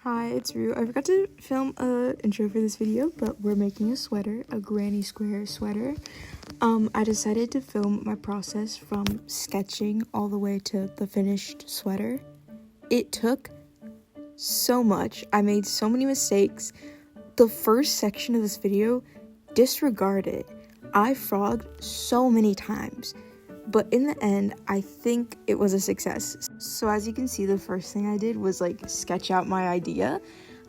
Hi, it's Rue. I forgot to film a intro for this video, but we're making a sweater, a granny square sweater. I decided to film my process from sketching all the way to the finished sweater. It took so much. I made so many mistakes. The first section of this video, disregard it. I frogged so many times. But in the end, I think it was a success. So as you can see, the first thing I did was like sketch out my idea.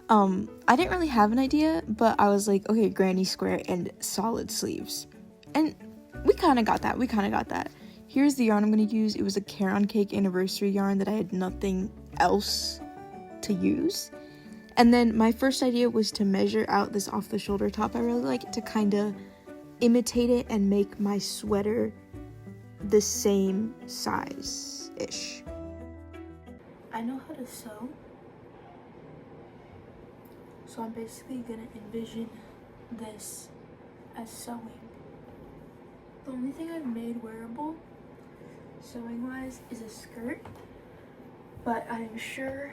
I didn't really have an idea, but I was like, okay, granny square and solid sleeves. And we kind of got that. Here's the yarn I'm going to use. It was a Caron Cake anniversary yarn that I had nothing else to use. And then my first idea was to measure out this off the shoulder top. I really like to kind of imitate it and make my sweater the same size-ish. I know how to sew, so I'm basically gonna envision this as sewing. The only thing I've made wearable, sewing-wise, is a skirt, but I'm sure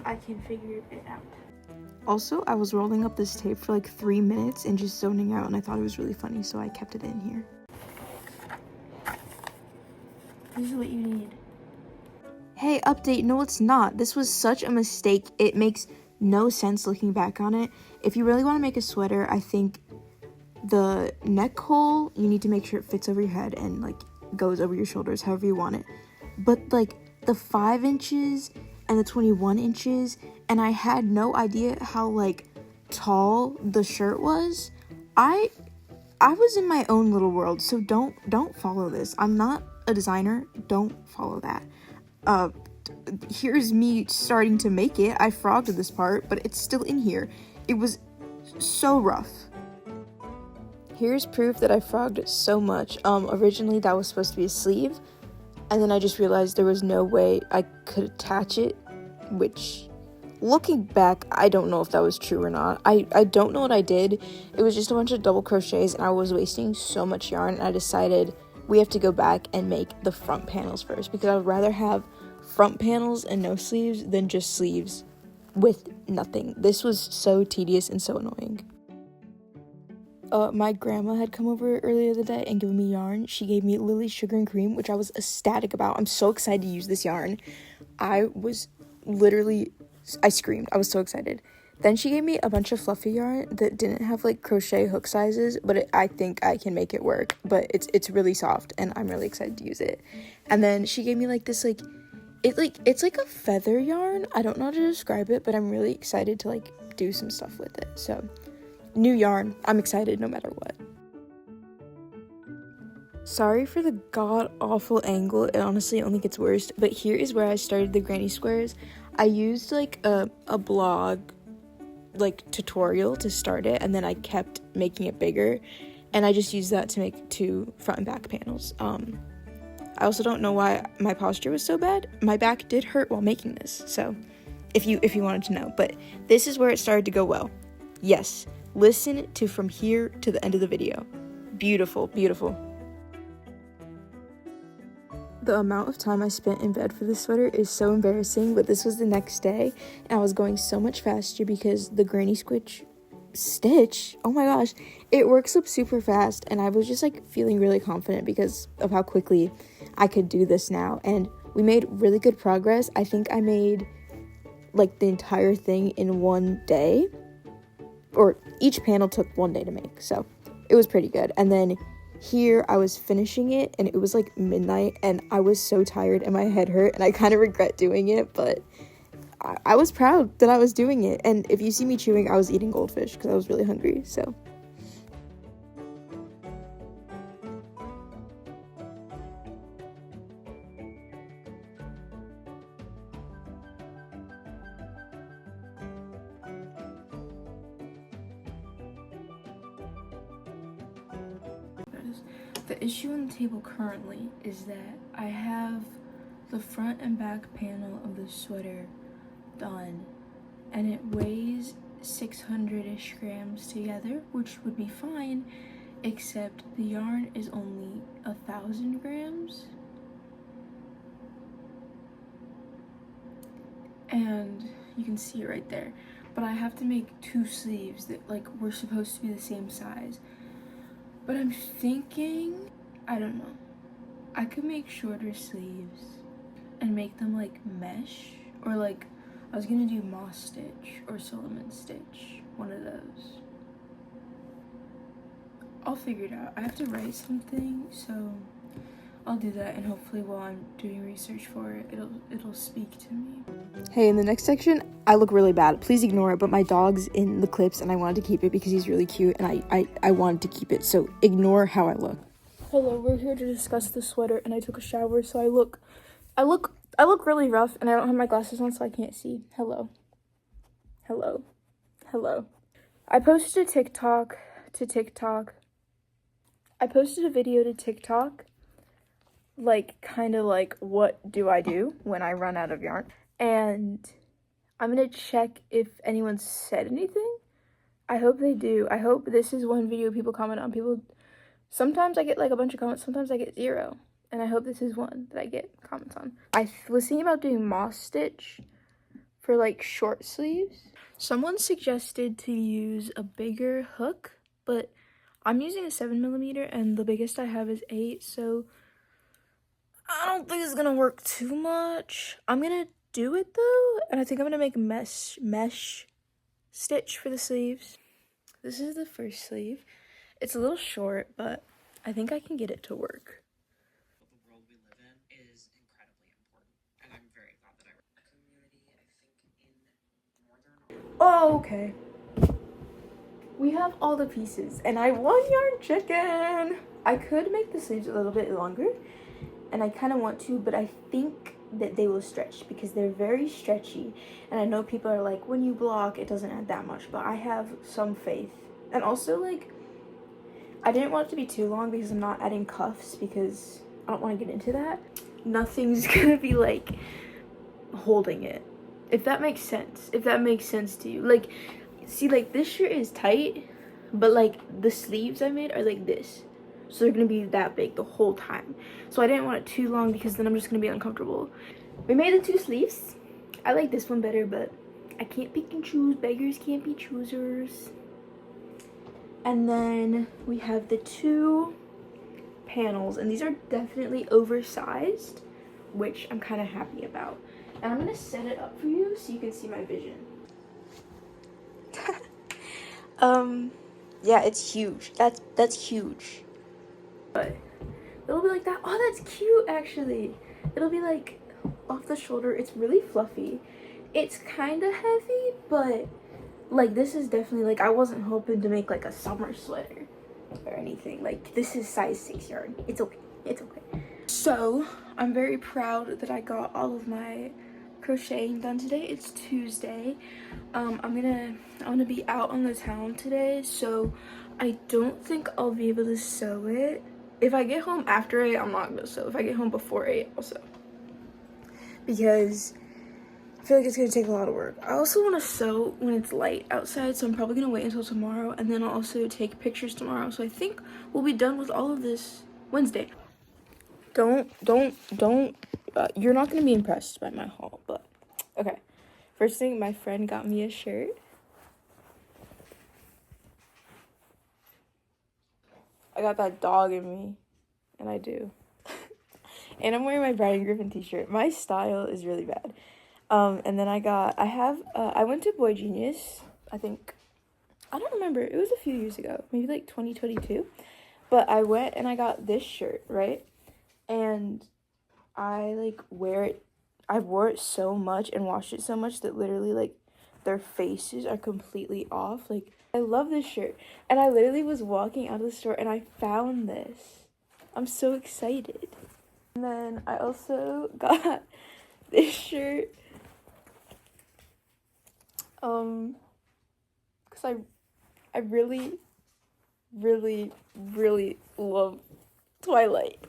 I can figure it out. Also, I was rolling up this tape for like 3 minutes and just zoning out, and I thought it was really funny, so I kept it in here. This is what you need. Hey, update. No, it's not. This was such a mistake. It makes no sense looking back on it. If you really want to make a sweater, I think the neck hole, you need to make sure it fits over your head and like goes over your shoulders, however you want it. But like the 5 inches and the 21 inches, and I had no idea how like tall the shirt was. I was in my own little world, so don't follow this. I'm not a designer. Don't follow that. Here's me starting to make it. I frogged this part, but it's still in here. It was so rough. Here's proof that I frogged so much. Originally that was supposed to be a sleeve, and then I just realized there was no way I could attach it, which, looking back, I don't know if that was true or not. I don't know what I did. It was just a bunch of double crochets, and I was wasting so much yarn, and I decided we have to go back and make the front panels first, because I would rather have front panels and no sleeves than just sleeves with nothing. This was so tedious and so annoying. My grandma had come over earlier the day and given me yarn. She gave me Lily Sugar and Cream, which I was ecstatic about. I'm so excited to use this yarn. I screamed. I was so excited. Then she gave me a bunch of fluffy yarn that didn't have like crochet hook sizes, but I think I can make it work. But it's really soft, and I'm really excited to use it. And then she gave me like this it's like a feather yarn. I don't know how to describe it, but I'm really excited to like do some stuff with it. So new yarn. I'm excited no matter what. Sorry for the god-awful angle. It honestly only gets worse. But here is where I started the granny squares. I used like a blog like tutorial to start it, and then I kept making it bigger, and I just used that to make 2 front and back panels. I also don't know why my posture was so bad. My back did hurt while making this, so if you wanted to know. But this is where it started to go well. Yes, listen to from here to the end of the video. Beautiful, beautiful. The amount of time I spent in bed for this sweater is so embarrassing, but this was the next day, and I was going so much faster because the granny stitch, oh my gosh, it works up super fast, and I was just like feeling really confident because of how quickly I could do this now, and we made really good progress. I think I made like the entire thing in 1 day, or each panel took 1 day to make, so it was pretty good. And then here I was finishing it, and it was like midnight, and I was so tired and my head hurt, and I kind of regret doing it, but I was proud that I was doing it. And if you see me chewing, I was eating goldfish because I was really hungry. So the issue on the table currently is that I have the front and back panel of the sweater done, and it weighs 600-ish grams together, which would be fine, except the yarn is only 1,000 grams. And You can see it right there. But I have to make 2 sleeves that like were supposed to be the same size. But I'm thinking, I don't know, I could make shorter sleeves and make them like mesh, or like I was gonna do moss stitch or Solomon stitch, one of those. I'll figure it out. I have to write something, so I'll do that, and hopefully while I'm doing research for it, it'll speak to me. Hey, in the next section, I look really bad. Please ignore it, but my dog's in the clips, and I wanted to keep it because he's really cute, and I wanted to keep it, so ignore how I look. Hello, we're here to discuss the sweater, and I took a shower, so I look really rough, and I don't have my glasses on, so I can't see. Hello. I posted a video to TikTok, like, kind of like, what do I do when I run out of yarn? And I'm gonna check if anyone said anything. I hope they do. I hope this is one video people comment on. Sometimes I get like a bunch of comments, sometimes I get 0. And I hope this is one that I get comments on. I was thinking about doing moss stitch for like short sleeves. Someone suggested to use a bigger hook, but I'm using a 7mm and the biggest I have is 8, so I don't think it's gonna work too much. I'm gonna do it though, and I think I'm gonna make mesh stitch for the sleeves. This is the first sleeve. It's a little short, but I think I can get it to work. The world we live in is incredibly important, and I'm very glad that I work in a community, I think, in northern. Oh, okay. We have all the pieces, and I won yarn chicken. I could make the sleeves a little bit longer, and I kind of want to, but I think that they will stretch because they're very stretchy. And I know people are like, when you block, it doesn't add that much, but I have some faith. And also, like, I didn't want it to be too long because I'm not adding cuffs because I don't want to get into that. Nothing's gonna be like holding it, if that makes sense. If that makes sense to you. Like, see, like this shirt is tight, but like the sleeves I made are like this, so they're gonna be that big the whole time. So I didn't want it too long because then I'm just gonna be uncomfortable. We made the 2 sleeves. I like this one better, but I can't pick and choose. Beggars can't be choosers. And then we have the 2 panels, and these are definitely oversized, which I'm kind of happy about. And I'm gonna set it up for you so you can see my vision. Yeah, it's huge. That's huge. But it'll be like that. Oh, that's cute, actually. It'll be like off the shoulder. It's really fluffy. It's kind of heavy, but like this is definitely like, I wasn't hoping to make like a summer sweater or anything. Like, this is size 6 yarn. It's okay. It's okay. So I'm very proud that I got all of my crocheting done today. It's Tuesday. I'm gonna be out on the town today, so I don't think I'll be able to sew it. If I get home after 8, I'm not gonna sew. If I get home before 8, I'll sew, because I feel like it's gonna take a lot of work. I also want to sew when it's light outside, so I'm probably gonna wait until tomorrow, and then I'll also take pictures tomorrow. So I think we'll be done with all of this Wednesday. You're not gonna be impressed by my haul, but okay. First thing, my friend got me a shirt. I got that dog in me, and I do. And I'm wearing my Brian Griffin t-shirt. My style is really bad. And then I went to Boy Genius, I don't remember, it was a few years ago, maybe like 2022, but I went and I got this shirt, right? And I like I wore it so much and washed it so much that literally like their faces are completely off. Like, I love this shirt, and I literally was walking out of the store and I found this. I'm so excited. And then I also got this shirt because I really love Twilight.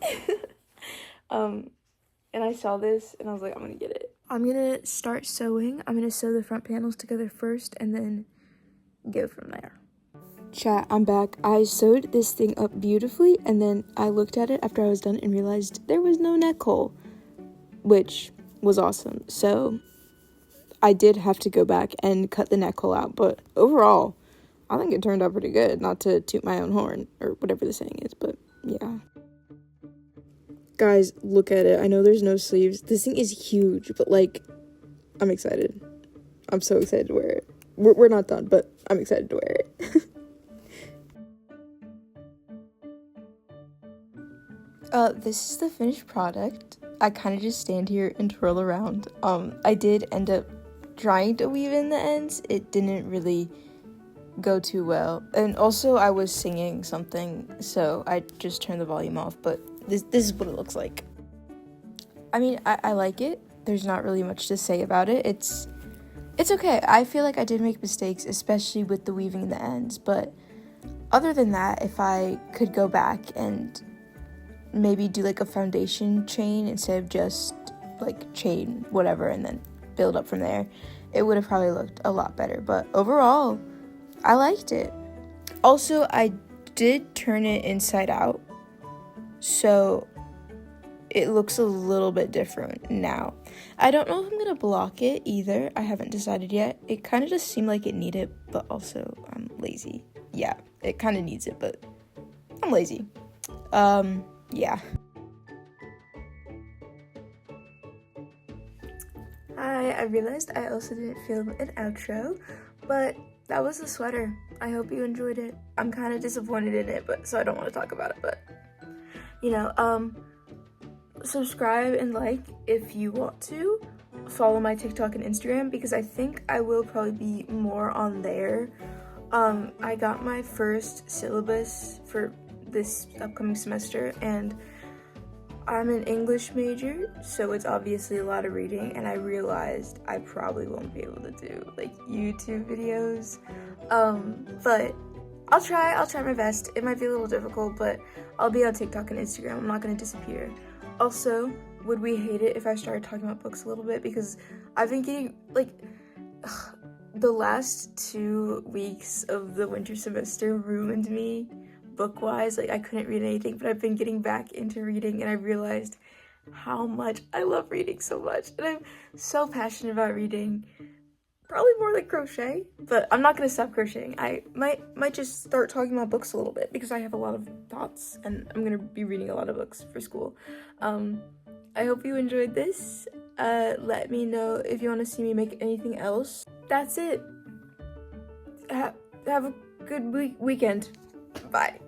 And I saw this and I was like, I'm gonna get it. I'm gonna start sewing. I'm gonna sew the front panels together first and then go from there. Chat, I'm back. I sewed this thing up beautifully, and then I looked at it after I was done and realized there was no neck hole, which was awesome. So I did have to go back and cut the neck hole out, but overall, I think it turned out pretty good. Not to toot my own horn, or whatever the saying is, but yeah. Guys, look at it. I know there's no sleeves. This thing is huge, but, like, I'm excited. I'm so excited to wear it. We're not done, but I'm excited to wear it. This is the finished product. I kind of just stand here and twirl around. I did end up trying to weave in the ends. It didn't really go too well. And also I was singing something, so I just turned the volume off, but this is what it looks like. I mean, I like it. There's not really much to say about it. It's okay. I feel like I did make mistakes, especially with the weaving in the ends, but other than that, if I could go back and maybe do like a foundation chain instead of just like chain whatever and then build up from there, it would have probably looked a lot better. But overall, I liked it. Also, I did turn it inside out, so it looks a little bit different now. I don't know if I'm gonna block it either. I haven't decided yet. It kind of just seemed like it needed, but also I'm lazy. Yeah, it kind of needs it, but I'm lazy. Yeah. Hi, I realized I also didn't film an outro, but that was the sweater. I hope you enjoyed it. I'm kind of disappointed in it, but so I don't want to talk about it, but you know, subscribe and like if you want to. Follow my TikTok and Instagram because I think I will probably be more on there. I got my first syllabus for this upcoming semester, and I'm an English major, so it's obviously a lot of reading, and I realized I probably won't be able to do like YouTube videos, but I'll try my best. It might be a little difficult, but I'll be on TikTok and Instagram. I'm not gonna disappear. Also, would we hate it if I started talking about books a little bit, because I've been getting like the last 2 weeks of the winter semester ruined me book-wise. Like, I couldn't read anything, but I've been getting back into reading, and I realized how much I love reading so much, and I'm so passionate about reading. Probably more like crochet, but I'm not gonna stop crocheting. I might just start talking about books a little bit because I have a lot of thoughts, and I'm gonna be reading a lot of books for school. I hope you enjoyed this. Let me know if you want to see me make anything else. That's it. Have a good weekend. Bye.